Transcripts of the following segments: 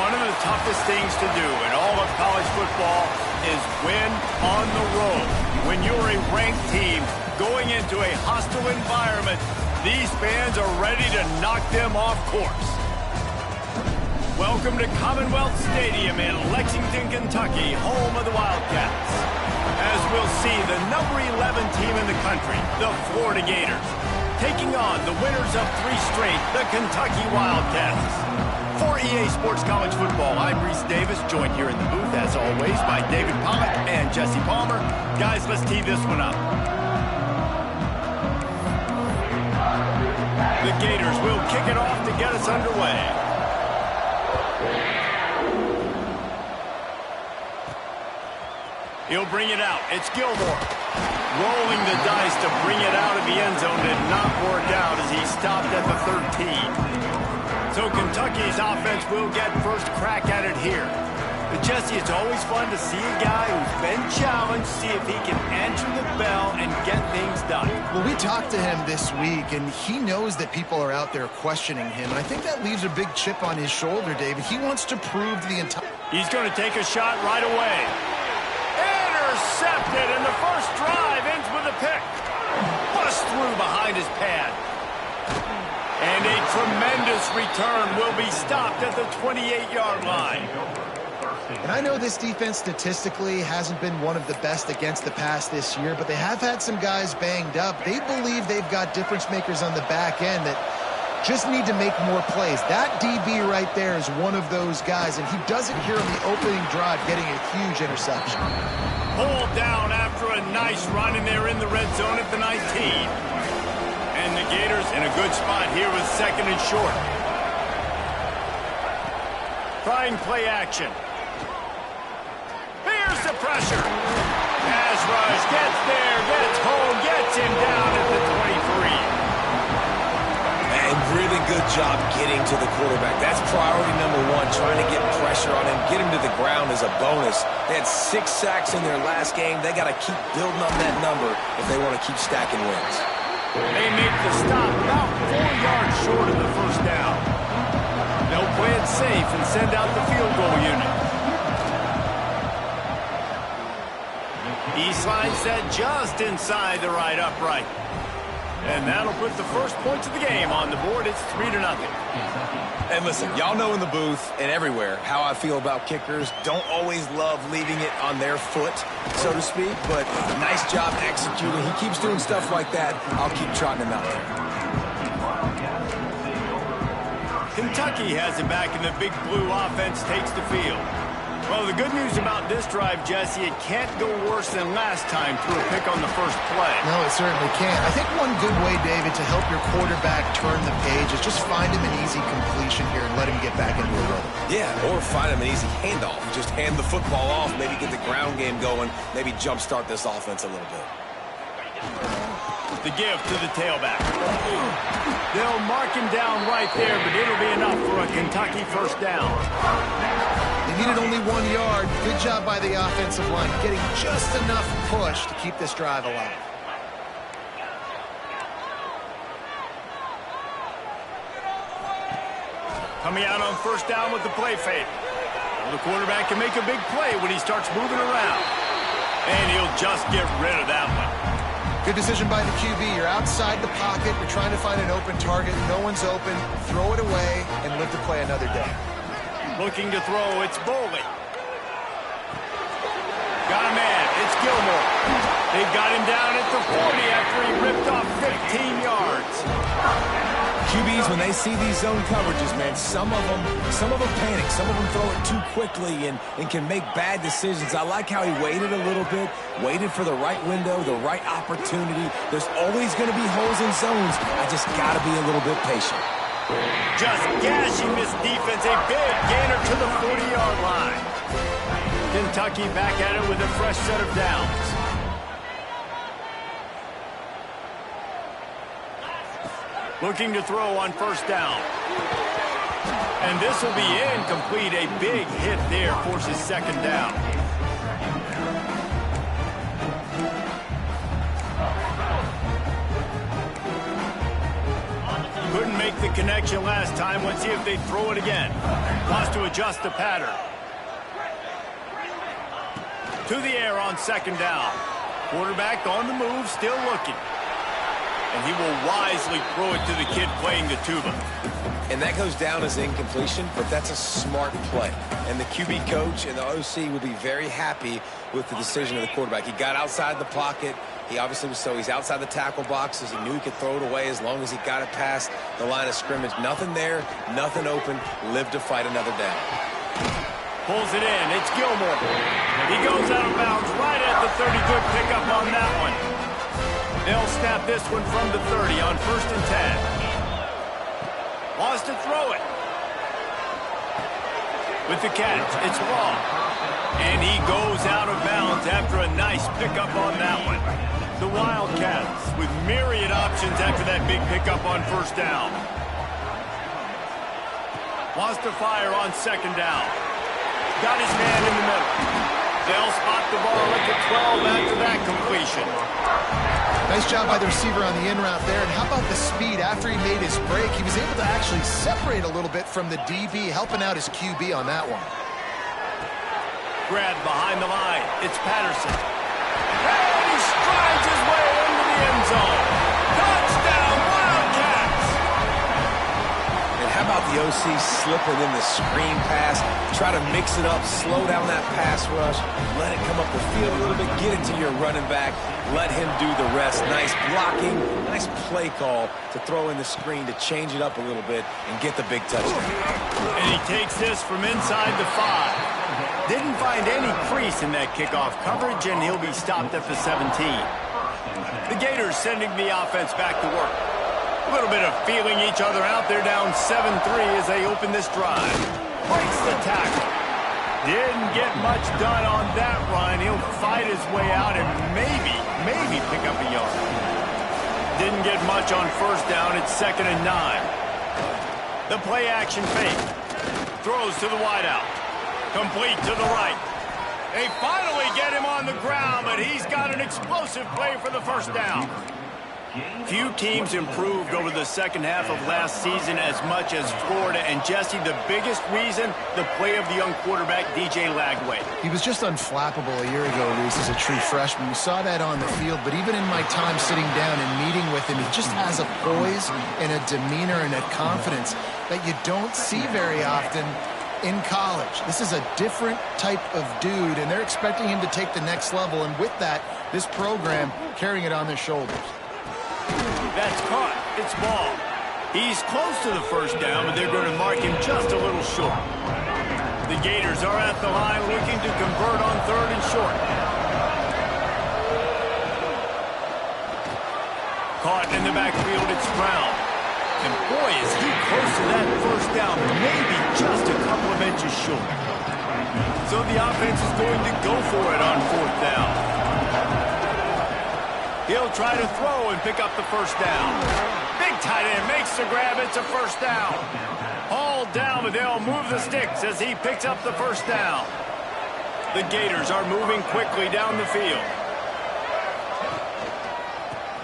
One of the toughest things to do in all of college football is win on the road. When you're a ranked team going into a hostile environment, these fans are ready to knock them off course. Welcome to Commonwealth Stadium in Lexington, Kentucky, home of the Wildcats. As we'll see, the number 11 team in the country, the Florida Gators, taking on the winners of 3 straight, the Kentucky Wildcats. For EA Sports College Football, I'm Reese Davis, joined here in the booth, as always, by David Pollack and Jesse Palmer. Guys, let's tee this one up. The Gators will kick it off to get us underway. He'll bring it out. It's Gilmore. Rolling the dice to bring it out of the end zone did not work out as he stopped at the 13. So Kentucky's offense will get first crack at it here. But Jesse, it's always fun to see a guy who's been challenged, see if he can answer the bell and get things done. Well, we talked to him this week, and he knows that people are out there questioning him. And I think that leaves a big chip on his shoulder, David. He wants to prove to the entire... He's going to take a shot right away. Intercepted, and the first drive ends with a pick. Bust through behind his pad. And a tremendous return will be stopped at the 28-yard line. And I know this defense statistically hasn't been one of the best against the pass this year, but they have had some guys banged up. They believe they've got difference makers on the back end that just need to make more plays. That DB right there is one of those guys, and he does it here on the opening drive, getting a huge interception. Pulled down after a nice run, and they're in the red zone at the 19. And the Gators in a good spot here with second and short. Trying play action. Here's the pressure. Pass rush gets there, gets home, gets him down at the 23. And really good job getting to the quarterback. That's priority number 1, trying to get pressure on him. Get him to the ground as a bonus. They had 6 sacks in their last game. They got to keep building on that number if they want to keep stacking wins. They make the stop about 4 yards short of the first down. They'll play it safe and send out the field goal unit. Eastline set just inside the right upright. And that'll put the first points of the game on the board. It's 3-0. And listen, y'all know in the booth and everywhere how I feel about kickers. Don't always love leaving it on their foot, so to speak, but nice job executing. He keeps doing stuff like that. I'll keep trotting him out there. Kentucky has it back, and the big blue offense takes the field. Well, the good news about this drive, Jesse, it can't go worse than last time through a pick on the first play. No, it certainly can't. I think one good way, David, to help your quarterback turn the page is just find him an easy completion here and let him get back into the rhythm. Yeah, or find him an easy handoff. Just hand the football off, maybe get the ground game going, maybe jumpstart this offense a little bit. The give to the tailback. They'll mark him down right there, but it'll be enough for a Kentucky first down. They needed only 1 yard. Good job by the offensive line, getting just enough push to keep this drive alive. Coming out on first down with the play fake. Well, the quarterback can make a big play when he starts moving around. And he'll just get rid of that one. Good decision by the QB. You're outside the pocket. You're trying to find an open target. No one's open. Throw it away and live to play another day. Looking to throw, it's Boley. Got a man, it's Gilmore. They got him down at the 40 after he ripped off 15 yards. QBs, when they see these zone coverages, man, some of them panic. Some of them throw it too quickly and can make bad decisions. I like how he waited a little bit, waited for the right window, the right opportunity. There's always going to be holes in zones. I just got to be a little bit patient. Just gashing this defense, a big gainer to the 40-yard line. Kentucky back at it with a fresh set of downs. Looking to throw on first down. And this will be incomplete. A big hit there forces second down. Couldn't make the connection last time. Let's see if they throw it again. Wants to adjust the pattern. To the air on second down. Quarterback on the move, still looking. And he will wisely throw it to the kid playing the tuba. And that goes down as incompletion, but that's a smart play. And the QB coach and the OC will be very happy with the decision of the quarterback. He got outside the pocket. He obviously was he's outside the tackle boxes. He knew he could throw it away as long as he got it past the line of scrimmage. Nothing there, nothing open. Live to fight another down. Pulls it in. It's Gilmore. He goes out of bounds right at the 30. Good pickup on that one. They'll snap this one from the 30 on 1st and 10. Wants to throw it. With the catch, it's Long. And he goes out of bounds after a nice pickup on that one. The Wildcats with myriad options after that big pickup on 1st down. Wants to fire on 2nd down. Got his man in the middle. They'll spot the ball at the 12 after that completion. Nice job by the receiver on the in route there. And how about the speed? After he made his break, he was able to actually separate a little bit from the DB, helping out his QB on that one. Grab behind the line. It's Patterson. And he strides his way into the end zone. Touchdown, Wildcats! And how about the OC slipping in the screen pass? Try to mix it up, slow down that pass rush, let it come up the field a little bit, get it to your running back, let him do the rest. Nice blocking, nice play call to throw in the screen to change it up a little bit and get the big touchdown. And he takes this from inside the 5. Didn't find any crease in that kickoff coverage, and he'll be stopped at the 17. The Gators sending the offense back to work. A little bit of feeling each other out. They're down 7-3 as they open this drive. Breaks the tackle. Didn't get much done on that run. He'll fight his way out and maybe pick up a yard. Didn't get much on 1st down. It's 2nd and 9. The play action fake. Throws to the wideout. Complete to the right. They finally get him on the ground, but he's got an explosive play for the 1st down. Few teams improved over the second half of last season as much as Florida. And Jesse, the biggest reason, the play of the young quarterback, DJ Lagway. He was just unflappable a year ago, Reese, as a true freshman. We saw that on the field, but even in my time sitting down and meeting with him, he just has a poise and a demeanor and a confidence that you don't see very often in college. This is a different type of dude, and they're expecting him to take the next level. And with that, this program carrying it on their shoulders. That's caught. It's ball. He's close to the 1st down, but they're going to mark him just a little short. The Gators are at the line looking to convert on 3rd and short. Caught in the backfield, it's Brown. And boy, is he close to that 1st down, maybe just a couple of inches short. So the offense is going to go for it on 4th down. He'll try to throw and pick up the 1st down. Big tight end makes the grab. It's a 1st down. Hauled down, but they'll move the sticks as he picks up the 1st down. The Gators are moving quickly down the field.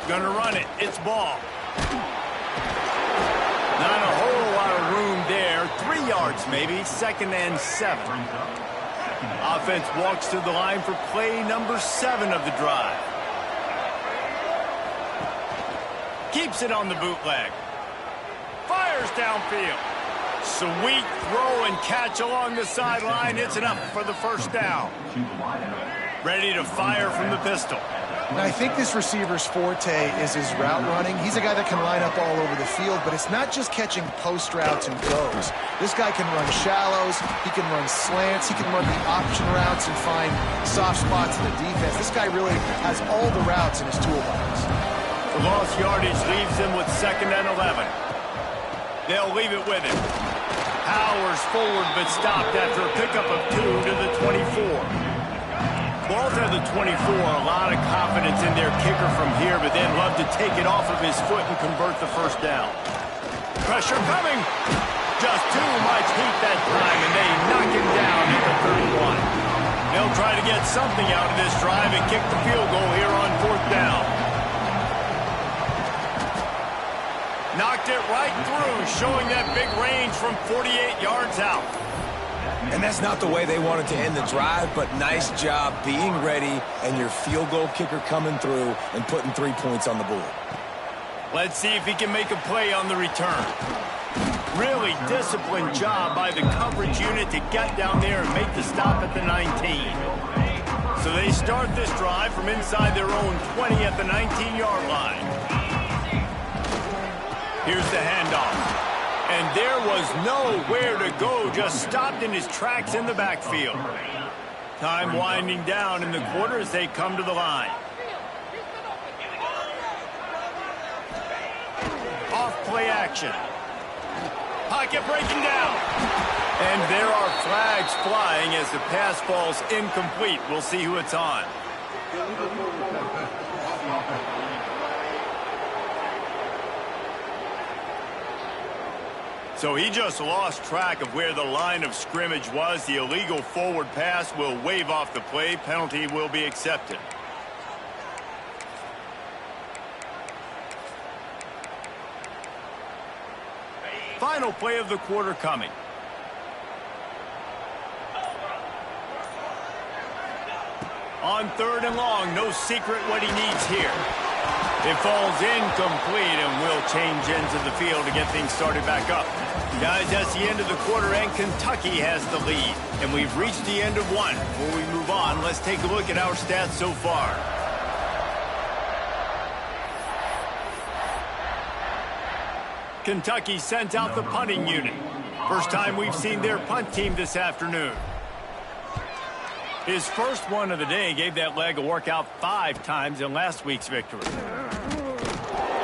Gonna run it. It's ball. Not a whole lot of room there. 3 yards maybe. 2nd and 7. Offense walks to the line for play number 7 of the drive. Keeps it on the bootleg. Fires downfield. Sweet throw and catch along the sideline. It's enough for the 1st down. Ready to fire from the pistol. And I think this receiver's forte is his route running. He's a guy that can line up all over the field, but it's not just catching post routes and goes. This guy can run shallows, he can run slants, he can run the option routes and find soft spots in the defense. This guy really has all the routes in his toolbox. The lost yardage leaves him with 2nd and 11. They'll leave it with him. Powers forward, but stopped after a pickup of 2 to the 24. Both have the 24, a lot of confidence in their kicker from here, but they'd love to take it off of his foot and convert the 1st down. Pressure coming. Just too much heat that time, and they knock him down at the 31. They'll try to get something out of this drive and kick the field goal here on 4th down. Knocked it right through, showing that big range from 48 yards out. And that's not the way they wanted to end the drive, but nice job being ready and your field goal kicker coming through and putting 3 points on the board. Let's see if he can make a play on the return. Really disciplined job by the coverage unit to get down there and make the stop at the 19. So they start this drive from inside their own 20 at the 19-yard line. Here's the handoff. And there was nowhere to go, just stopped in his tracks in the backfield. Time winding down in the quarter as they come to the line. Off play action. Pocket breaking down. And there are flags flying as the pass falls incomplete. We'll see who it's on. So he just lost track of where the line of scrimmage was. The illegal forward pass will wave off the play. Penalty will be accepted. Final play of the quarter coming. On 3rd and long, no secret what he needs here. It falls incomplete and will change ends of the field to get things started back up. Guys, that's the end of the quarter, and Kentucky has the lead. And we've reached the end of one. Before we move on, let's take a look at our stats so far. Kentucky sent out the punting unit. First time we've seen their punt team this afternoon. His first one of the day gave that leg a workout 5 times in last week's victory.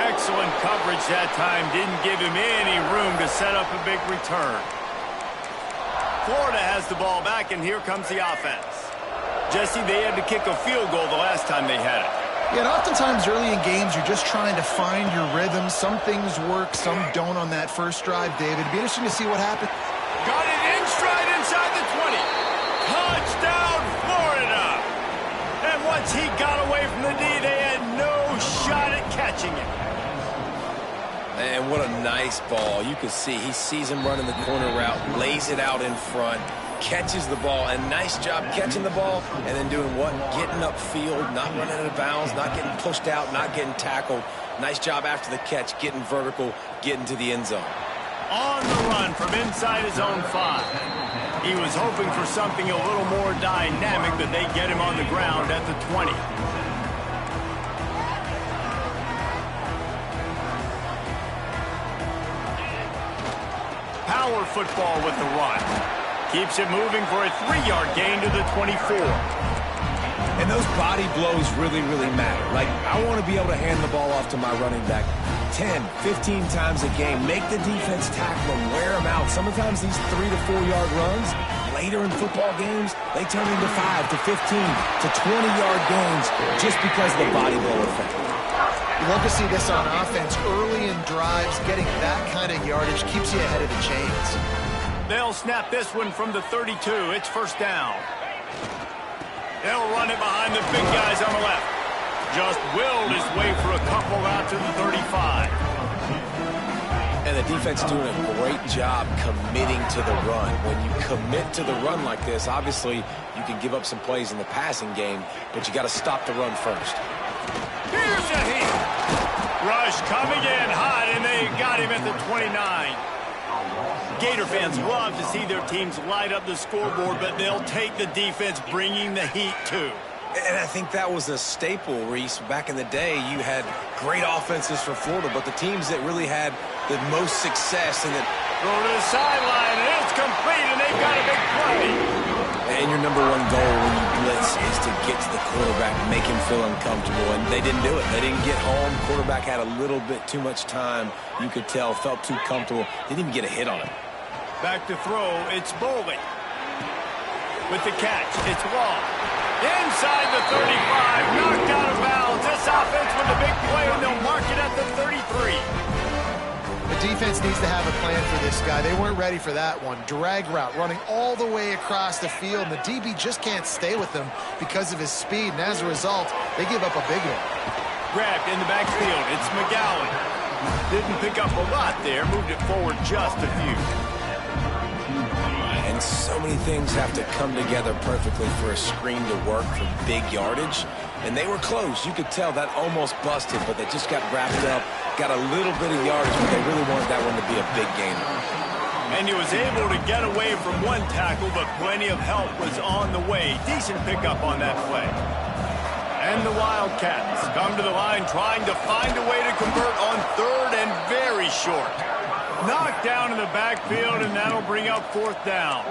Excellent coverage that time. Didn't give him any room to set up a big return. Florida has the ball back, and here comes the offense. Jesse, they had to kick a field goal the last time they had it. Yeah, and oftentimes early in games, you're just trying to find your rhythm. Some things work, some don't on that first drive, David. It'd be interesting to see what happens. Got it in stride inside the 20. Touchdown, Florida! And once he got away from the D, they had no shot at catching it. And what a nice ball. You can see he sees him running the corner route, lays it out in front, catches the ball, and nice job catching the ball and then doing what? Getting upfield, not running out of bounds, not getting pushed out, not getting tackled. Nice job after the catch, getting vertical, getting to the end zone. On the run from inside his own 5. He was hoping for something a little more dynamic, but they get him on the ground at the 20. Power football with the run. Keeps it moving for a 3-yard gain to the 24. And those body blows really, really matter. Like, I want to be able to hand the ball off to my running back 10, 15 times a game. Make the defense tackle them, wear them out. Sometimes these 3 to 4 yard runs, later in football games, they turn into 5 to 15 to 20-yard gains just because of the body blow effect. You love to see this on offense. Early in drives, getting that kind of yardage keeps you ahead of the chains. They'll snap this one from the 32. It's first down. They'll run it behind the big guys on the left. Just willed his way for a couple out to the 35. And the defense doing a great job committing to the run. When you commit to the run like this, obviously you can give up some plays in the passing game, but you got to stop the run first. Here's a hit. Rush coming in hot, and they got him at the 29. Gator fans love to see their teams light up the scoreboard, but they'll take the defense bringing the heat too. And I think that was a staple, Reese. Back in the day, you had great offenses for Florida, but the teams that really had the most success and that throw to the sideline, and it's complete, and they've got a big play. And your number one goal when you blitz is to get to the quarterback, make him feel uncomfortable, and they didn't do it. They didn't get home. Quarterback had a little bit too much time. You could tell, felt too comfortable. Didn't even get a hit on him. Back to throw, it's Bowling. With the catch, it's Wall. Inside the 35, knocked out of bounds. This offense with a big play, and they'll mark it at the 33. The defense needs to have a plan for this guy. They weren't ready for that one. Drag route, running all the way across the field, and the DB just can't stay with him because of his speed, and as a result, they give up a big one. Grabbed in the backfield, it's McGowan. Didn't pick up a lot there, moved it forward just a few. And so many things have to come together perfectly for a screen to work for big yardage. And they were close. You could tell that almost busted, but they just got wrapped up, got a little bit of yardage, but they really wanted that one to be a big game. And he was able to get away from one tackle, but plenty of help was on the way. Decent pickup on that play. And the Wildcats come to the line trying to find a way to convert on third and very short. Knocked down in the backfield, and that'll bring up fourth down.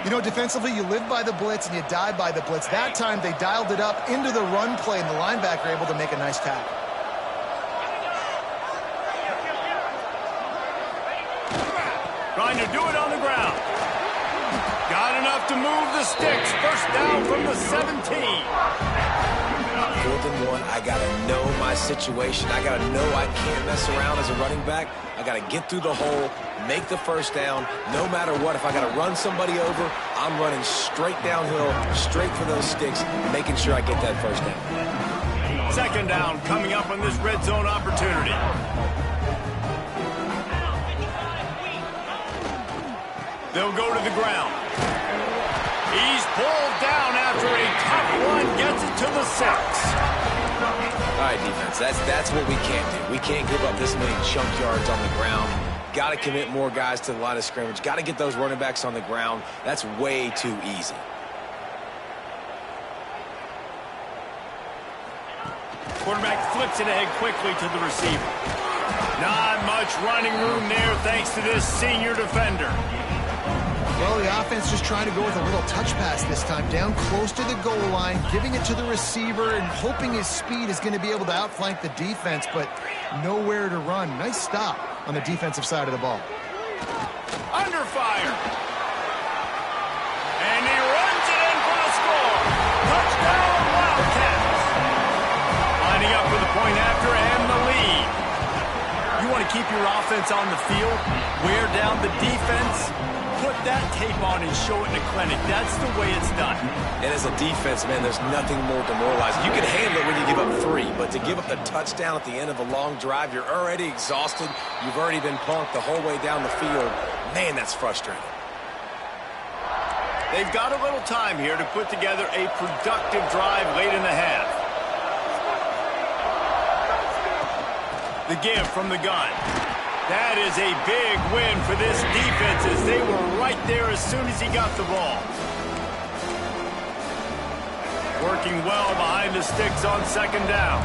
You know, defensively, you live by the blitz and you die by the blitz. That time, they dialed it up into the run play, and the linebacker able to make a nice tackle. Trying to do it on the ground. Got enough to move the sticks. First down from the 17. 4th and 1, I got to know my situation. I got to know I can't mess around as a running back. I got to get through the hole, make the first down. No matter what, if I got to run somebody over, I'm running straight downhill, straight for those sticks, making sure I get that first down. Second down coming up on this red zone opportunity. They'll go to the ground. He's pulled down after a tough run, gets it to the 6. All right, defense, that's what we can't do. We can't give up this many chunk yards on the ground. Got to commit more guys to the line of scrimmage. Got to get those running backs on the ground. That's way too easy. Quarterback flips it ahead quickly to the receiver. Not much running room there thanks to this senior defender. Well, the offense just trying to go with a little touch pass this time, down close to the goal line, giving it to the receiver and hoping his speed is going to be able to outflank the defense, but nowhere to run. Nice stop on the defensive side of the ball. Under fire. And he runs it in for the score. Touchdown, Wildcats. Lining up for the point after and the lead. You want to keep your offense on the field, wear down the defense, put that tape on and show it in a clinic. That's the way it's done. And as a defense, man, there's nothing more demoralizing. You can handle it when you give up 3, but to give up the touchdown at the end of a long drive, you're already exhausted. You've already been punked the whole way down the field. Man, that's frustrating. They've got a little time here to put together a productive drive late in the half. The give from the gun. That is a big win for this defense as they were right there as soon as he got the ball. Working well behind the sticks on second down.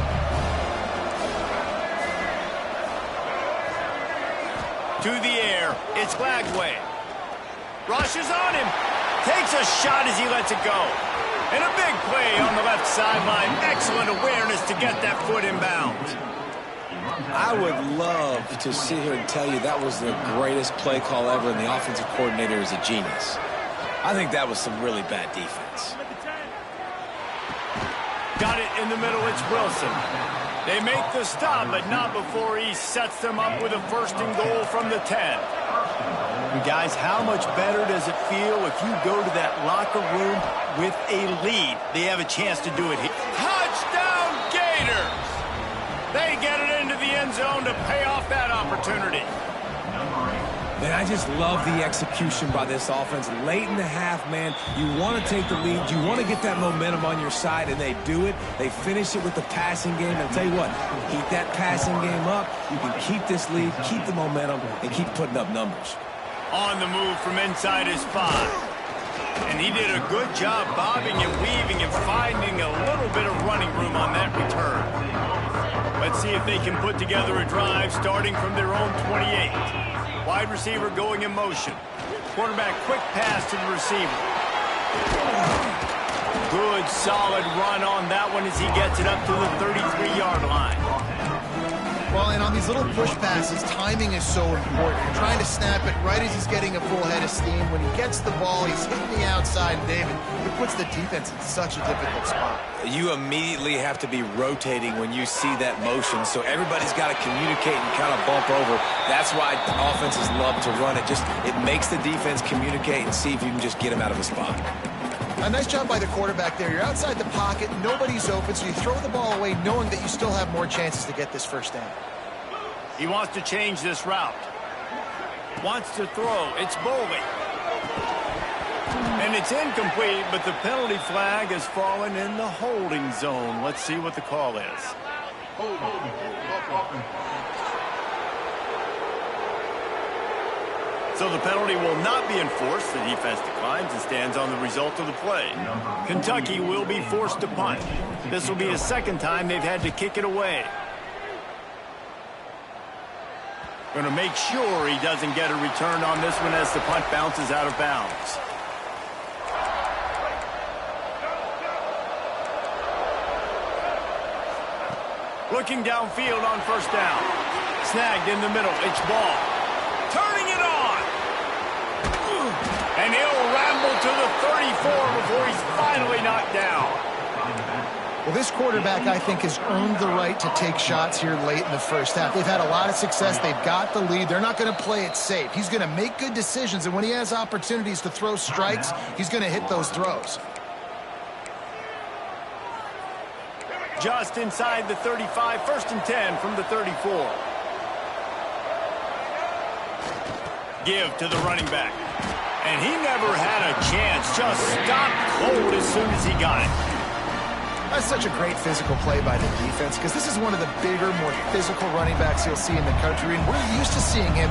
To the air, it's Lagway. Rushes on him. Takes a shot as he lets it go. And a big play on the left sideline. Excellent awareness to get that foot in bounds. I would love to sit here and tell you that was the greatest play call ever and the offensive coordinator is a genius. I think that was some really bad defense. Got it in the middle, it's Wilson. They make the stop, but not before he sets them up with a 1st and goal from the 10. And guys, how much better does it feel if you go to that locker room with a lead? They have a chance to do it here. Touchdown, Gators! They get it into the end zone to pay off that opportunity. Man, I just love the execution by this offense. Late in the half, man, you want to take the lead. You want to get that momentum on your side, and they do it. They finish it with the passing game. And I'll tell you what, keep that passing game up. You can keep this lead, keep the momentum, and keep putting up numbers. On the move from inside his 5. And he did a good job bobbing and weaving and finding a little bit of running room on that return. Let's see if they can put together a drive starting from their own 28. Wide receiver going in motion. Quarterback quick pass to the receiver. Good solid run on that one as he gets it up to the 33-yard line. Well, and on these little push passes, timing is so important. You're trying to snap it right as he's getting a full head of steam. When he gets the ball, he's hitting the outside, David. It puts the defense in such a difficult spot. You immediately have to be rotating when you see that motion, so everybody's got to communicate and kind of bump over. That's why offenses love to run it. It makes the defense communicate and see if you can just get him out of the spot. A nice job by the quarterback there. You're outside the pocket, nobody's open, so you throw the ball away knowing that you still have more chances to get this first down. He wants to change this route. Wants to throw. It's Boley. And it's incomplete, but the penalty flag has fallen in the holding zone. Let's see what the call is. So the penalty will not be enforced. The defense declines and stands on the result of the play. Kentucky will be forced to punt. This will be the second time they've had to kick it away. Going to make sure he doesn't get a return on this one as the punt bounces out of bounds. Looking downfield on first down. Snagged in the middle. It's Ball. Turning it on. And he'll ramble to the 34 before he's finally knocked down. Well, this quarterback, I think, has earned the right to take shots here late in the first half. They've had a lot of success. They've got the lead. They're not going to play it safe. He's going to make good decisions, and when he has opportunities to throw strikes, he's going to hit those throws. Just inside the 35, 1st and 10 from the 34. Give to the running back. And he never had a chance. Just stopped cold as soon as he got it. That's such a great physical play by the defense because this is one of the bigger, more physical running backs you'll see in the country, and we're used to seeing him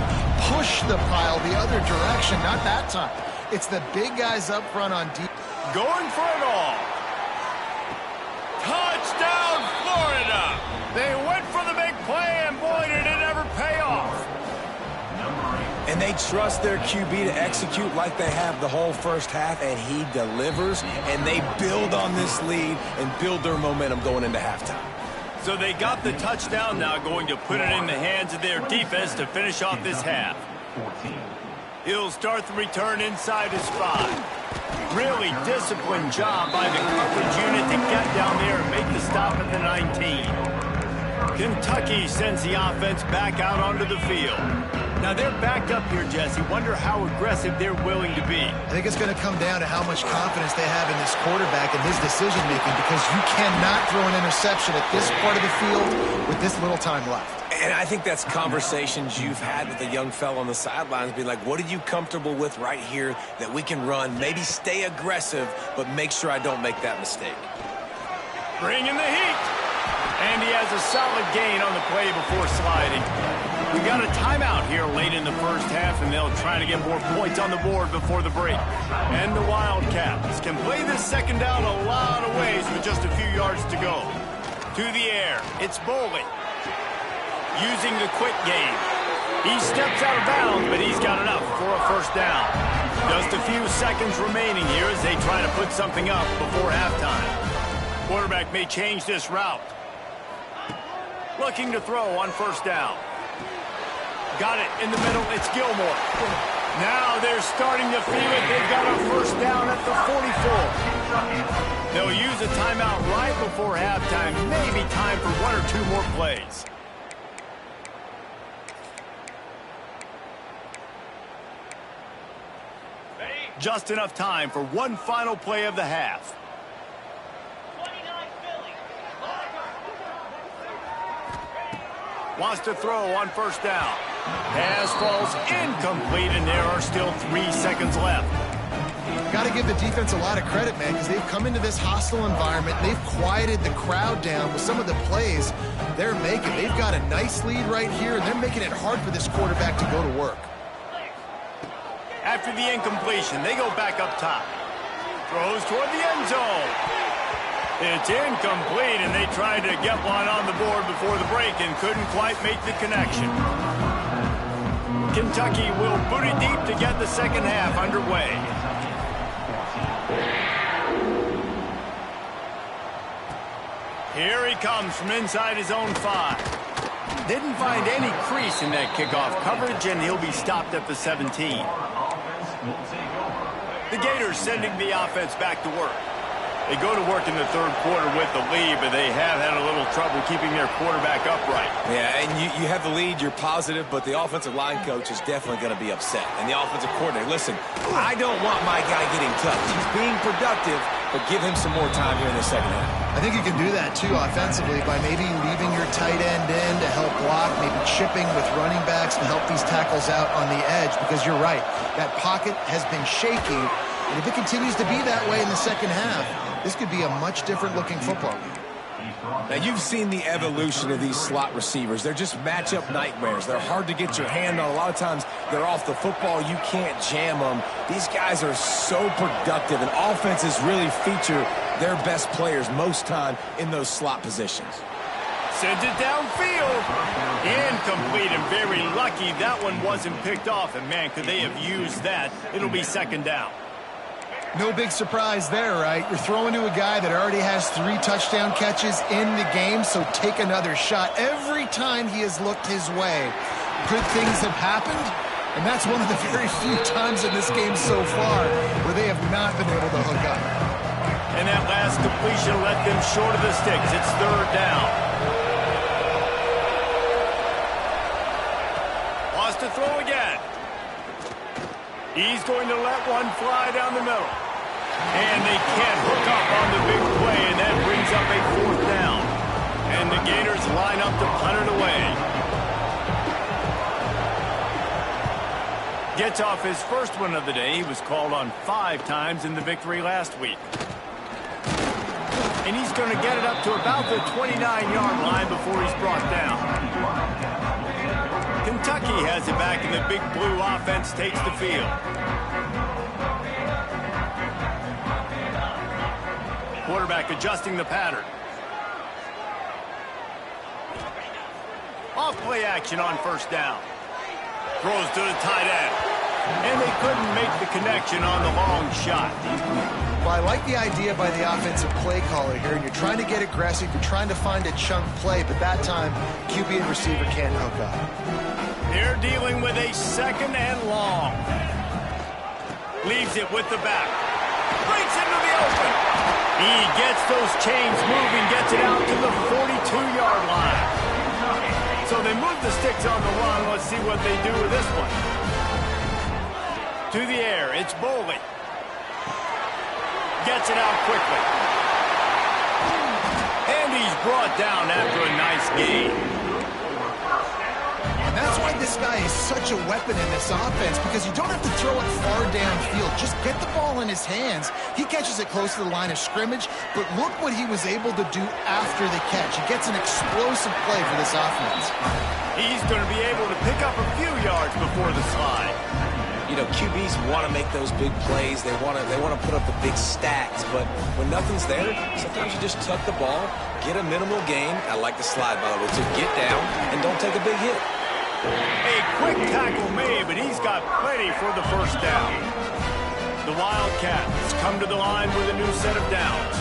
push the pile the other direction. Not that time. It's the big guys up front on deep. Going for it all. Touchdown, Florida! They went for the big play, and boy, did it ever pay off. And they trust their QB to execute like they have the whole first half, and he delivers, and they build on this lead and build their momentum going into halftime. So they got the touchdown, now going to put it in the hands of their defense to finish off this half. He'll start the return inside his 5. Really disciplined job by the coverage unit to get down there and make the stop at the 19. Kentucky sends the offense back out onto the field. Now they're backed up here, Jesse. Wonder how aggressive they're willing to be. I think it's going to come down to how much confidence they have in this quarterback and his decision-making, because you cannot throw an interception at this part of the field with this little time left. And I think that's conversations you've had with a young fella on the sidelines, be like, what are you comfortable with right here that we can run? Maybe stay aggressive, but make sure I don't make that mistake. Bring in the heat. And he has a solid gain on the play before sliding. We got a timeout here late in the first half, and they'll try to get more points on the board before the break. And the Wildcats can play this second down a lot of ways with just a few yards to go. To the air, it's Boley. Using the quick game. He steps out of bounds, but he's got enough for a first down. Just a few seconds remaining here as they try to put something up before halftime. Quarterback may change this route. Looking to throw on first down. Got it in the middle. It's Gilmore. Now they're starting to feel it. They've got a first down at the 44. They'll use a timeout right before halftime. Maybe time for 1 or 2 more plays. Just enough time for one final play of the half. Wants to throw on first down. Pass falls incomplete, and there are still 3 seconds left. Got to give the defense a lot of credit, man, because they've come into this hostile environment. They've quieted the crowd down with some of the plays they're making. They've got a nice lead right here, and they're making it hard for this quarterback to go to work. After the incompletion, they go back up top. Throws toward the end zone. It's incomplete, and they tried to get one on the board before the break and couldn't quite make the connection. Kentucky will boot it deep to get the second half underway. Here he comes from inside his own 5. Didn't find any crease in that kickoff coverage, and he'll be stopped at the 17. The Gators sending the offense back to work. They go to work in the third quarter with the lead, but they have had a little trouble keeping their quarterback upright. Yeah, and you have the lead, you're positive, but the offensive line coach is definitely going to be upset. And the offensive coordinator, listen, I don't want my guy getting touched. He's being productive, but give him some more time here in the second half. I think you can do that, too, offensively, by maybe leaving your tight end in to help block, maybe chipping with running backs to help these tackles out on the edge, because you're right. That pocket has been shaky, and if it continues to be that way in the second half, this could be a much different-looking football game. Now, you've seen the evolution of these slot receivers. They're just matchup nightmares. They're hard to get your hand on. A lot of times, they're off the football. You can't jam them. These guys are so productive, and offenses really feature their best players most time in those slot positions. Sends it downfield. Incomplete, and very lucky that one wasn't picked off. And, man, could they have used that? It'll be second down. No big surprise there, right? You're throwing to a guy that already has 3 touchdown catches in the game, so take another shot. Every time he has looked his way, good things have happened, and that's one of the very few times in this game so far where they have not been able to hook up. And that last completion let them short of the sticks. It's third down. Lost to throw again. He's going to let one fly down the middle. And they can't hook up on the big play, and that brings up a fourth down. And the Gators line up to punt it away. Gets off his first one of the day. He was called on 5 times in the victory last week. And he's going to get it up to about the 29-yard line before he's brought down. Kentucky has it back, and the Big Blue offense takes the field. Quarterback adjusting the pattern. Off play action on first down. Throws to the tight end. And they couldn't make the connection on the long shot. Well, I like the idea by the offensive play caller here. You're trying to get aggressive. You're trying to find a chunk play, but that time, QB and receiver can't hook up. They're dealing with a second and long. Leaves it with the back. Breaks into the open. He gets those chains moving, gets it out to the 42-yard line. So they move the sticks on the run. Let's see what they do with this one. To the air, it's Boley. Gets it out quickly. And he's brought down after a nice gain. That's why this guy is such a weapon in this offense, because you don't have to throw it far downfield. Just get the ball in his hands. He catches it close to the line of scrimmage, but look what he was able to do after the catch. He gets an explosive play for this offense. He's going to be able to pick up a few yards before the slide. You know, QBs want to make those big plays. They want to put up the big stacks, but when nothing's there, sometimes you just tuck the ball, get a minimal gain. I like the slide, by the way, to get down and don't take a big hit. A quick tackle made, but he's got plenty for the first down. The Wildcats come to the line with a new set of downs.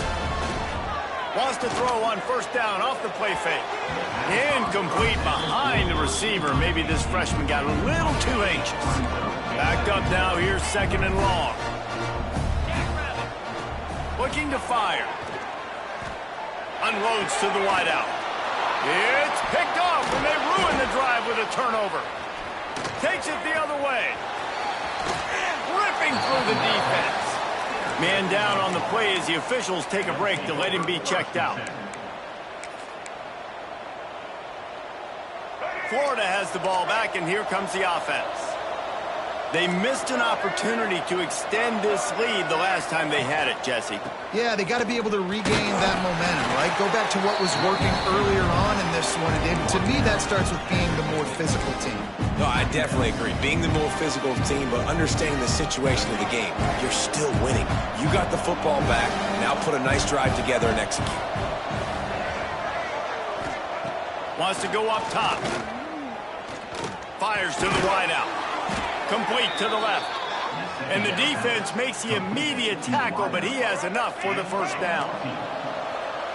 Wants to throw on first down off the play fake. Incomplete behind the receiver. Maybe this freshman got a little too anxious. Backed up now, here's second and long. Looking to fire. Unloads to the wideout. It's picked off, and they ruin the drive with a turnover. Takes it the other way. Ripping through the defense. Man down on the play as the officials take a break to let him be checked out. Florida has the ball back, and here comes the offense. They missed an opportunity to extend this lead the last time they had it, Jesse. Yeah, they got to be able to regain that momentum, right? Go back to what was working earlier on in this one. And to me, that starts with being the more physical team. No, I definitely agree. Being the more physical team, but understanding the situation of the game. You're still winning. You got the football back. Now put a nice drive together and execute. Wants to go up top. Fires to the wideout. Complete to the left. And the defense makes the immediate tackle, but he has enough for the first down.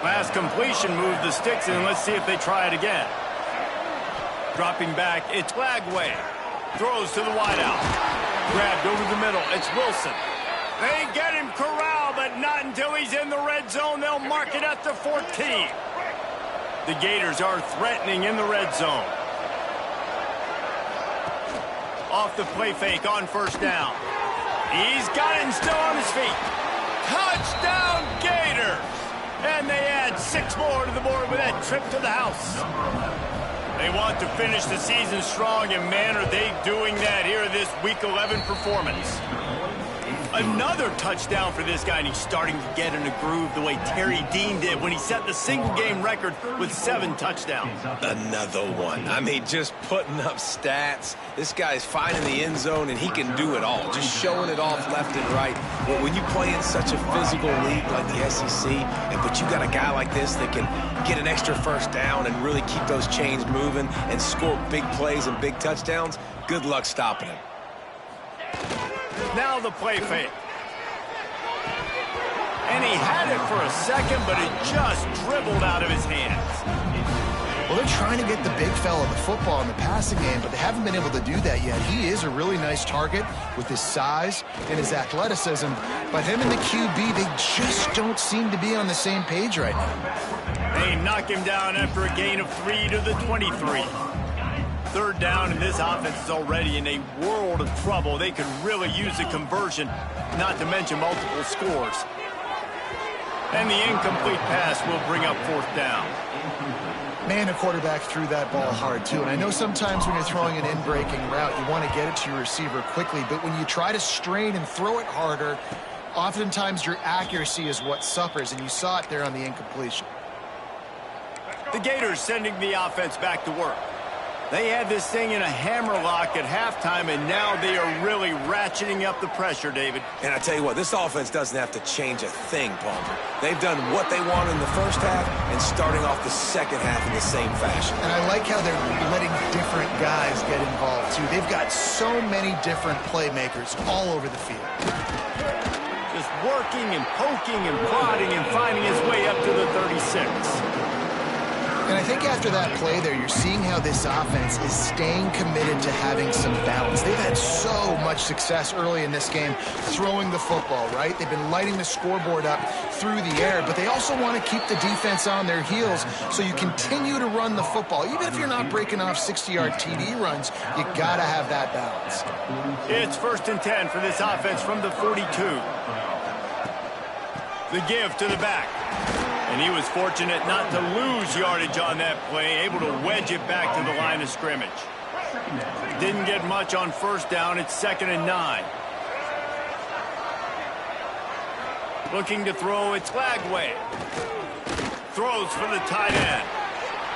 Last completion moved the sticks in. Let's see if they try it again. Dropping back, it's Lagway. Throws to the wideout. Grabbed over the middle, it's Wilson. They get him corralled, but not until he's in the red zone. They'll mark it at the 14. The Gators are threatening in the red zone. Off the play fake on first down. He's got it and still on his feet. Touchdown Gators! And they add 6 more to the board with that trip to the house. They want to finish the season strong, and man, are they doing that here in this Week 11 performance. Another touchdown for this guy, and he's starting to get in a groove the way Terry Dean did when he set the single-game record with 7 touchdowns. Another one. I mean, just putting up stats. This guy's finding the end zone, and he can do it all. Just showing it off left and right. When you play in such a physical league like the SEC, but you got a guy like this that can get an extra first down and really keep those chains moving and score big plays and big touchdowns, good luck stopping him. Now the play fake. And he had it for a second, but it just dribbled out of his hands. Well, they're trying to get the big fella the football in the passing game, but they haven't been able to do that yet. He is a really nice target with his size and his athleticism, but him and the QB, they just don't seem to be on the same page right now. They knock him down after a gain of 3 to the 23. Third down, and this offense is already in a world of trouble. They could really use a conversion, not to mention multiple scores. And the incomplete pass will bring up 4th down. Man, the quarterback threw that ball hard, too. And I know sometimes when you're throwing an in-breaking route, you want to get it to your receiver quickly. But when you try to strain and throw it harder, oftentimes your accuracy is what suffers. And you saw it there on the incompletion. The Gators sending the offense back to work. They had this thing in a hammerlock at halftime, and now they are really ratcheting up the pressure, David. And I tell you what, this offense doesn't have to change a thing, Palmer. They've done what they want in the first half and starting off the second half in the same fashion. And I like how they're letting different guys get involved, too. They've got so many different playmakers all over the field. Just working and poking and prodding and finding his way up to the 36. And I think after that play there, you're seeing how this offense is staying committed to having some balance. They've had so much success early in this game throwing the football, right? They've been lighting the scoreboard up through the air, but they also want to keep the defense on their heels so you continue to run the football. Even if you're not breaking off 60-yard TD runs, you got to have that balance. It's 1st and 10 for this offense from the 42. The give to the back. And he was fortunate not to lose yardage on that play, able to wedge it back to the line of scrimmage. Didn't get much on 1st down. It's 2nd and 9. Looking to throw, it's Lagway. Throws for the tight end.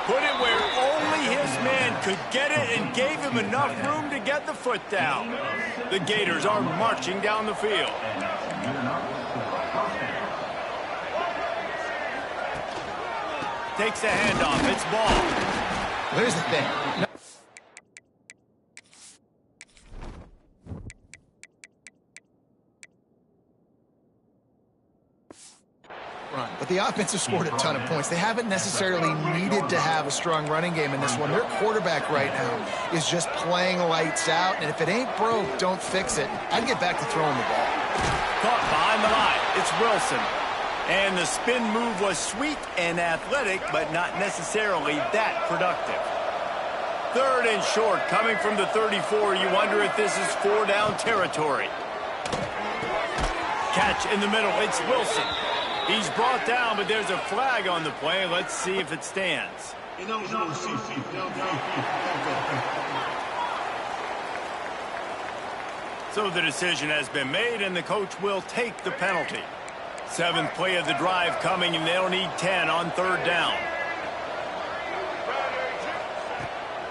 Put it where only his man could get it and gave him enough room to get the foot down. The Gators are marching down the field. Takes the handoff. It's ball. Here's the thing. But the offense has scored a ton of points. They haven't necessarily needed to have a strong running game in this one. Their quarterback right now is just playing lights out, and if it ain't broke, don't fix it. I'd get back to throwing the ball. Caught behind the line. It's Wilson. And the spin move was sweet and athletic, but not necessarily that productive. 3rd and short, coming from the 34. You wonder if this is 4-down territory. Catch in the middle. It's Wilson. He's brought down, but there's a flag on the play. Let's see if it stands. So the decision has been made, and the coach will take the penalty. 7th play of the drive coming, and they'll need 10 on 3rd down.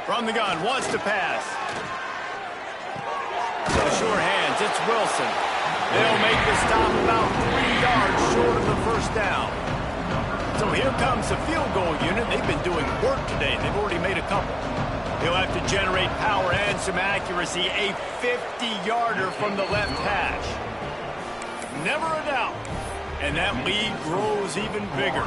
From the gun, wants to pass. The sure hands, it's Wilson. They'll make the stop about 3 yards short of the 1st down. So here comes the field goal unit. They've been doing work today. They've already made a couple. He'll have to generate power and some accuracy. A 50-yarder from the left hash. Never a doubt. And that lead grows even bigger.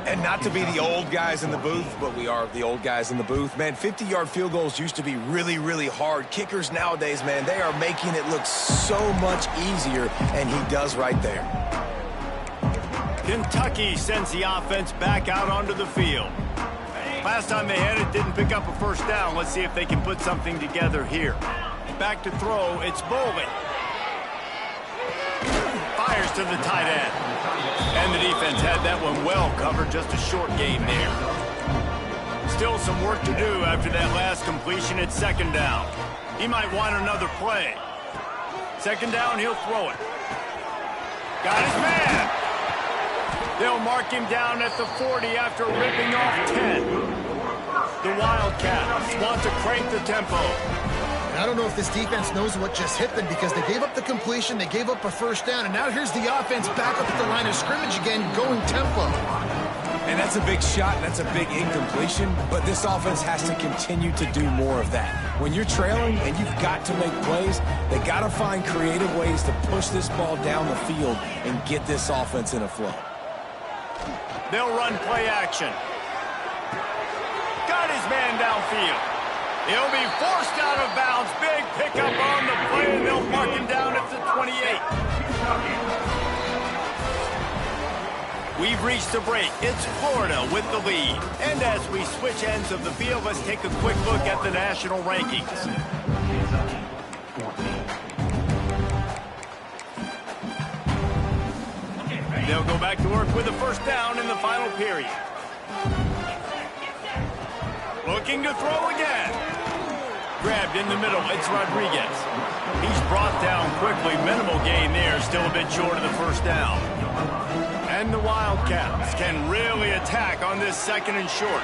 And not to be the old guys in the booth, but we are the old guys in the booth. Man, 50-yard field goals used to be really, really hard. Kickers nowadays, man, they are making it look so much easier, and he does right there. Kentucky sends the offense back out onto the field. Last time they had it, didn't pick up a 1st down. Let's see if they can put something together here. Back to throw, it's Bolden. Fires pitches to the tight end. And the defense had that one well covered, just a short game there. Still some work to do after that last completion at second down. He might want another play. Second down, he'll throw it. Got his man. They'll mark him down at the 40 after ripping off 10. The Wildcats want to crank the tempo. I don't know if this defense knows what just hit them because they gave up the completion, they gave up a first down, and now here's the offense back up at the line of scrimmage again, going tempo. And that's a big shot, and that's a big incompletion, but this offense has to continue to do more of that. When you're trailing and you've got to make plays, they got to find creative ways to push this ball down the field and get this offense in a flow. They'll run play action. Got his man downfield. He'll be forced out of bounds. Big pickup on the play, and they'll mark him down at the 28. We've reached the break. It's Florida with the lead. And as we switch ends of the field, let's take a quick look at the national rankings. They'll go back to work with a first down in the final period. Looking to throw again. Grabbed in the middle, it's Rodriguez. He's brought down quickly. Minimal gain there, still a bit short of the first down. And the Wildcats can really attack on this second and short.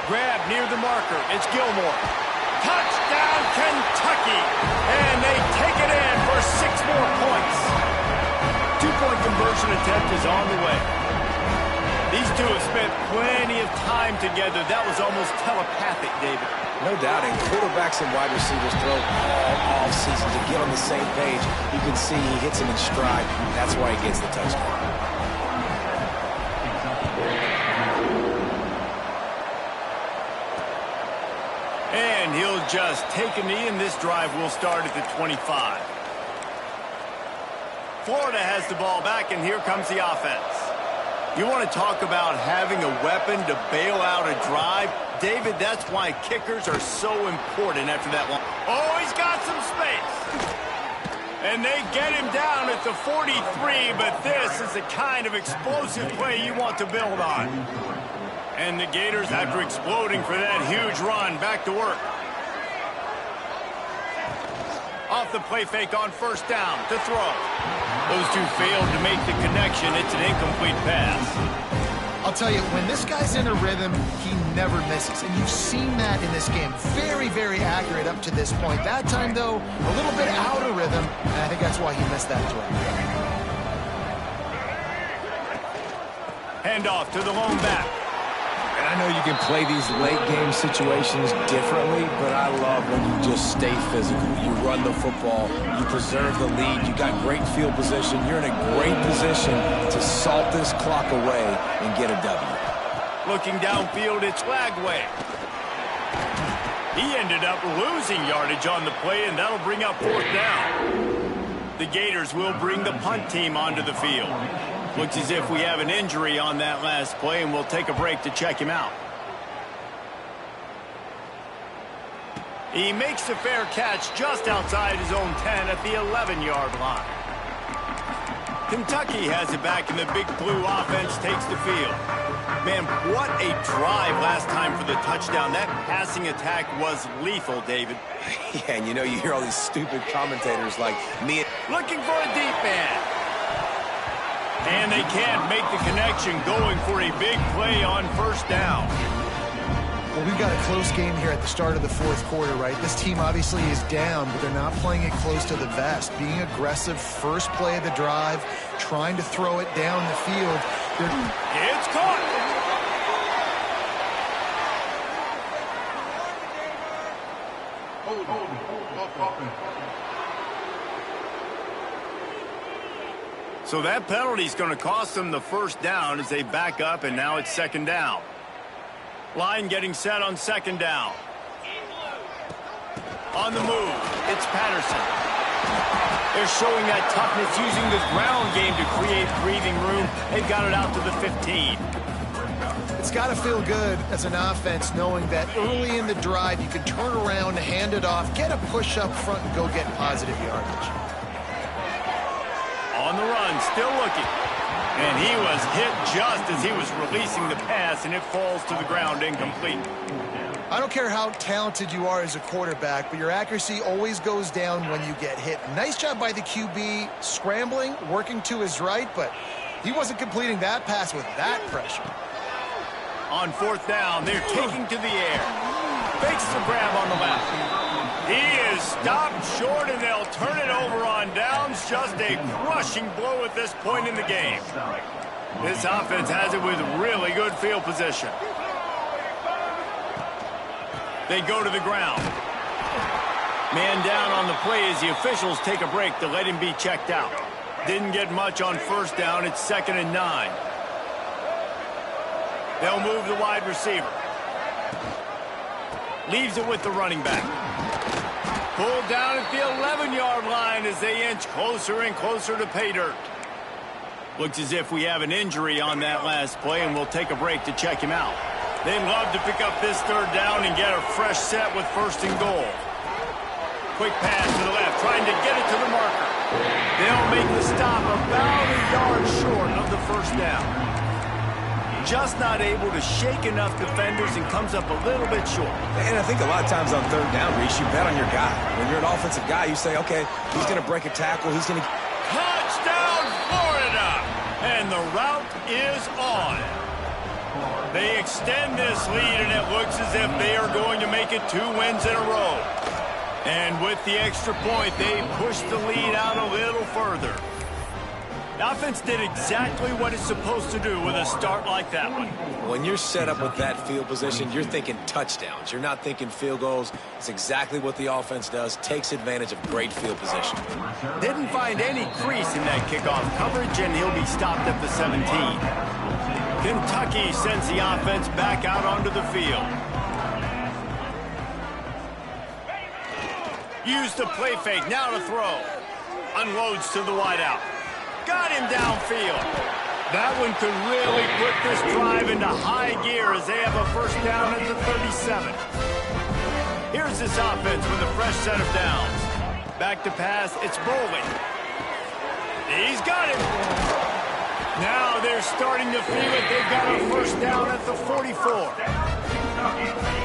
Grab near the marker, it's Gilmore. Touchdown, Kentucky! And they take it in for 6 more points. 2-point conversion attempt is on the way. These two have spent plenty of time together. That was almost telepathic, David. No doubting. Quarterbacks and wide receivers throw all season to get on the same page. You can see he hits him in stride. That's why he gets the touchdown. And he'll just take a knee, and this drive will start at the 25. Florida has the ball back, and here comes the offense. You want to talk about having a weapon to bail out a drive? David, that's why kickers are so important after that one. Oh, he's got some space. And they get him down at the 43, but this is the kind of explosive play you want to build on. And the Gators, after exploding for that huge run, back to work. Off the play fake on first down to throw. Those two failed to make the connection. It's an incomplete pass. I'll tell you, when this guy's in a rhythm, he never misses. And you've seen that in this game. Very, very accurate up to this point. That time, though, a little bit out of rhythm, and I think that's why he missed that throw. Handoff to the lone back. And I know you can play these late-game situations differently, but I love when you just stay physical. You run the football, you preserve the lead, you got great field position. You're in a great position to salt this clock away and get a W. Looking downfield, it's Lagway. He ended up losing yardage on the play, and that'll bring up fourth down. The Gators will bring the punt team onto the field. Looks as if we have an injury on that last play, and we'll take a break to check him out. He makes the fair catch just outside his own 10 at the 11-yard line. Kentucky has it back, and the Big Blue offense takes the field. Man, what a drive last time for the touchdown. That passing attack was lethal, David. Yeah, and you know, you hear all these stupid commentators like me. Looking for a deep man. And they can't make the connection, going for a big play on first down. Well, we've got a close game here at the start of the fourth quarter, right? This team obviously is down, but they're not playing it close to the vest. Being aggressive, first play of the drive, trying to throw it down the field. It's caught. So that penalty is going to cost them the first down as they back up, and now it's second down. Line getting set on second down. On the move, it's Patterson. They're showing that toughness, using the ground game to create breathing room. They've got it out to the 15. It's got to feel good as an offense knowing that early in the drive you can turn around, hand it off, get a push up front, and go get positive yardage. On the run, still looking. And he was hit just as he was releasing the pass, and it falls to the ground incomplete. I don't care how talented you are as a quarterback, but your accuracy always goes down when you get hit. Nice job by the QB scrambling, working to his right, but he wasn't completing that pass with that pressure. On fourth down, they're taking to the air. Fakes the grab on the left. He is stopped short, and they'll turn it over on downs. Just a crushing blow at this point in the game. This offense has it with really good field position. They go to the ground. Man down on the play as the officials take a break to let him be checked out. Didn't get much on first down. It's 2nd and 9. They'll move the wide receiver. Leaves it with the running back. Pulled down at the 11-yard line as they inch closer and closer to pay dirt. Looks as if we have an injury on that last play, and we'll take a break to check him out. They'd love to pick up this third down and get a fresh set with 1st and goal. Quick pass to the left, trying to get it to the marker. They'll make the stop about a yard short of the first down. Just not able to shake enough defenders and comes up a little bit short. And I think a lot of times on third down, Reese, you bet on your guy. When you're an offensive guy, you say, okay, he's going to break a tackle. He's going to... Touchdown, Florida! And the route is on. They extend this lead, and it looks as if they are going to make it 2 wins in a row. And with the extra point, they push the lead out a little further. The offense did exactly what it's supposed to do with a start like that one. When you're set up with that field position, you're thinking touchdowns. You're not thinking field goals. It's exactly what the offense does, takes advantage of great field position. Didn't find any crease in that kickoff coverage, and he'll be stopped at the 17. Kentucky sends the offense back out onto the field. Use the play fake, now to throw. Unloads to the wideout. Got him downfield. That one could really put this drive into high gear as they have a first down at the 37. Here's this offense with a fresh set of downs. Back to pass, it's Bowling. He's got it. Now they're starting to feel it. They've got a first down at the 44.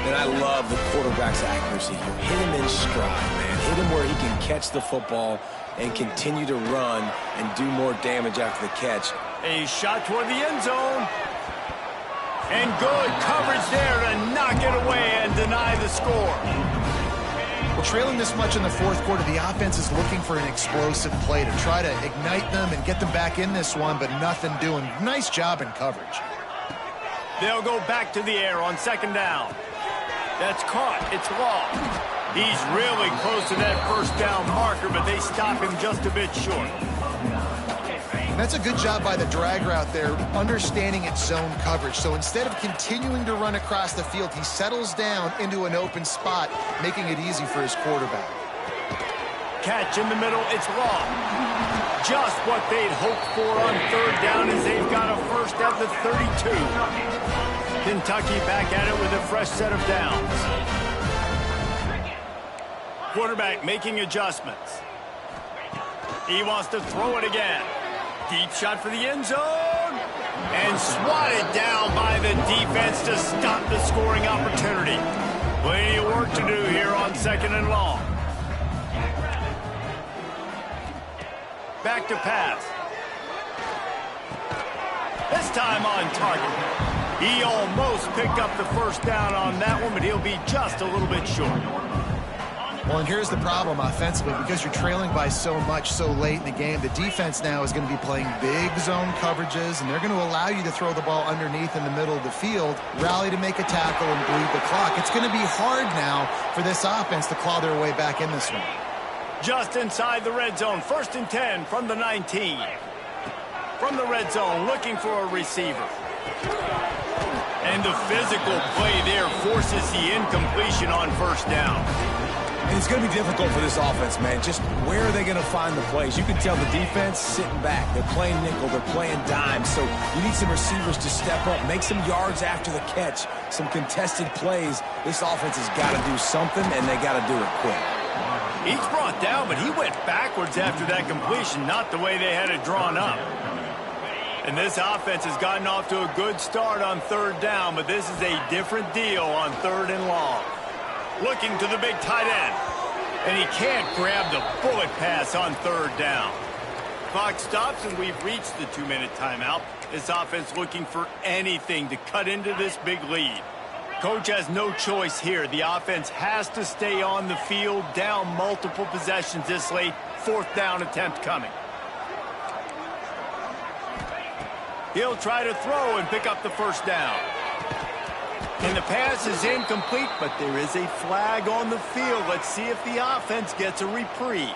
And I love the quarterback's accuracy here. Hit him in stride, man. Hit him where he can catch the football and continue to run and do more damage after the catch. A shot toward the end zone. And good coverage there to knock it away and deny the score. Well, trailing this much in the fourth quarter, the offense is looking for an explosive play to try to ignite them and get them back in this one, but nothing doing. Nice job in coverage. They'll go back to the air on 2nd down. That's caught. It's long. He's really close to that first down marker, but they stop him just a bit short. That's a good job by the drag route there, understanding its zone coverage. So instead of continuing to run across the field, he settles down into an open spot, making it easy for his quarterback. Catch in the middle, it's long. Just what they'd hoped for on 3rd down as they've got a first at the 32. Kentucky back at it with a fresh set of downs. Quarterback making adjustments. He wants to throw it again. Deep shot for the end zone. And swatted down by the defense to stop the scoring opportunity. Plenty of work to do here on 2nd and long. Back to pass. This time on target. He almost picked up the first down on that one, but he'll be just a little bit short. Well, and here's the problem offensively. Because you're trailing by so much so late in the game, the defense now is going to be playing big zone coverages, and they're going to allow you to throw the ball underneath in the middle of the field, rally to make a tackle, and bleed the clock. It's going to be hard now for this offense to claw their way back in this one. Just inside the red zone, 1st and 10 from the 19. From the red zone, looking for a receiver. And the physical play there forces the incompletion on first down. And it's going to be difficult for this offense, man. Just where are they going to find the plays? You can tell the defense sitting back. They're playing nickel. They're playing dime. So you need some receivers to step up, make some yards after the catch, some contested plays. This offense has got to do something, and they got to do it quick. He's brought down, but he went backwards after that completion, not the way they had it drawn up. And this offense has gotten off to a good start on third down, but this is a different deal on third and long. Looking to the big tight end. And he can't grab the bullet pass on third down. Clock stops, and we've reached the 2-minute timeout. This offense looking for anything to cut into this big lead. Coach has no choice here. The offense has to stay on the field, down multiple possessions this late. Fourth down attempt coming. He'll try to throw and pick up the first down. And the pass is incomplete, but there is a flag on the field. Let's see if the offense gets a reprieve.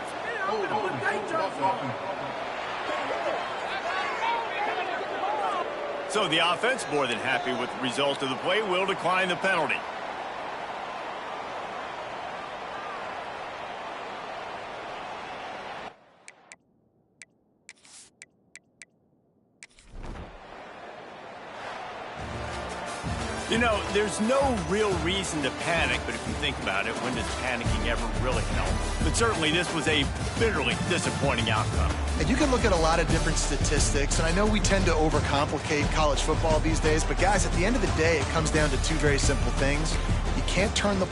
So the offense, more than happy with the result of the play, will decline the penalty. You know, there's no real reason to panic, but if you think about it, when does panicking ever really help? But certainly this was a bitterly disappointing outcome. And you can look at a lot of different statistics, and I know we tend to overcomplicate college football these days, but guys, at the end of the day, it comes down to two very simple things. You can't turn the